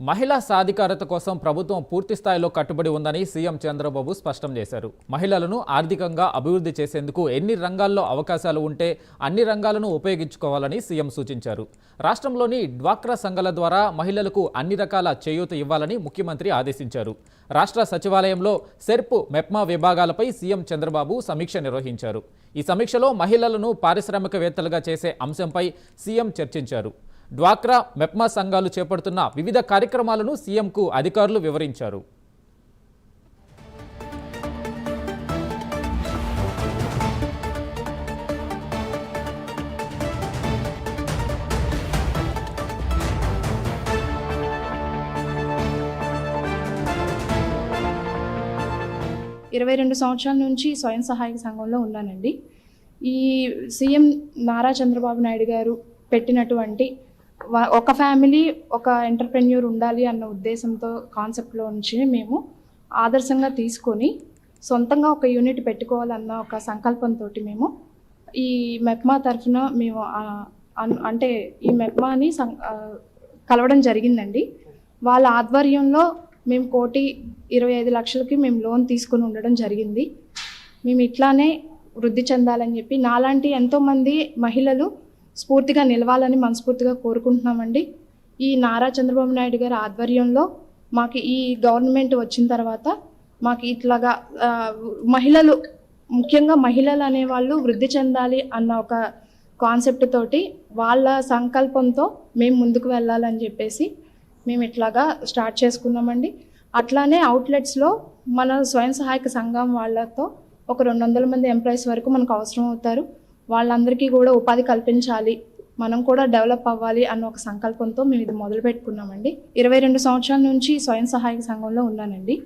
మహిళా సాధికారత కోసం ప్రభుత్వం పూర్తి స్థాయిలో కట్టుబడి ఉందని సీఎం చంద్రబాబు స్పష్టం చేశారు. మహిళలను ఆర్థికంగా అభివృద్ధి చేసేందుకు ఎన్ని రంగాల్లో అవకాశాలు ఉంటే అన్ని రంగాలను ఉపయోగించుకోవాలని సీఎం సూచించారు. రాష్ట్రంలోని డ్వాక్రా సంఘాల ద్వారా మహిళలకు అన్ని రకాల చేయూత ఇవ్వాలని ముఖ్యమంత్రి ఆదేశించారు. రాష్ట్ర సచివాలయంలో సెర్ప్ మెప్మా విభాగాలపై సీఎం చంద్రబాబు సమీక్ష నిర్వహించారు. ఈ సమీక్షలో మహిళలను పారిశ్రామికవేత్తలుగా చేసే అంశంపై సీఎం చర్చించారు. డ్వాక్రా మెప్మా సంఘాలు చేపడుతున్న వివిధ కార్యక్రమాలను సీఎంకు అధికారులు వివరించారు. ఇరవై 22 సంవత్సరాల నుంచి స్వయం సహాయక సంఘంలో ఉన్నానండి. ఈ సీఎం నారా చంద్రబాబు నాయుడు గారు పెట్టినటువంటి ఒక ఫ్యామిలీ ఒక ఎంటర్‌ప్రెన్యూర్ ఉండాలి అన్న ఉద్దేశంతో కాన్సెప్ట్లో నుంచి మేము ఆదర్శంగా తీసుకొని సొంతంగా ఒక యూనిట్ పెట్టుకోవాలన్న ఒక సంకల్పంతో మేము ఈ మెప్మా తరఫున మేము అంటే ఈ మెప్మాని కలవడం జరిగిందండి. వాళ్ళ ఆధ్వర్యంలో మేము 1,25,00,000కి మేము లోన్ తీసుకుని ఉండడం జరిగింది. మేము ఇట్లానే వృద్ధి చెందాలని చెప్పి నాలాంటి ఎంతోమంది మహిళలు స్ఫూర్తిగా నిలవాలని మనస్ఫూర్తిగా కోరుకుంటున్నామండి. ఈ నారా చంద్రబాబు నాయుడు గారి ఆధ్వర్యంలో మాకు ఈ గవర్నమెంట్ వచ్చిన తర్వాత మాకు ఇట్లాగా మహిళలు ముఖ్యంగా మహిళలు అనేవాళ్ళు వృద్ధి చెందాలి అన్న ఒక కాన్సెప్ట్ తోటి వాళ్ళ సంకల్పంతో మేము ముందుకు వెళ్ళాలని చెప్పేసి మేము ఇట్లాగా స్టార్ట్ చేసుకున్నామండి. అట్లానే అవుట్లెట్స్లో మన స్వయం సహాయక సంఘం వాళ్ళతో ఒక 200 మంది ఎంప్లాయీస్ వరకు మనకు అవసరం అవుతారు. వాళ్ళందరికీ కూడా ఉపాధి కల్పించాలి, మనం కూడా డెవలప్ అవ్వాలి అన్న ఒక సంకల్పంతో మేము ఇది మొదలు పెట్టుకున్నామండి. 22 సంవత్సరాల నుంచి స్వయం సహాయక సంఘంలో ఉన్నానండి.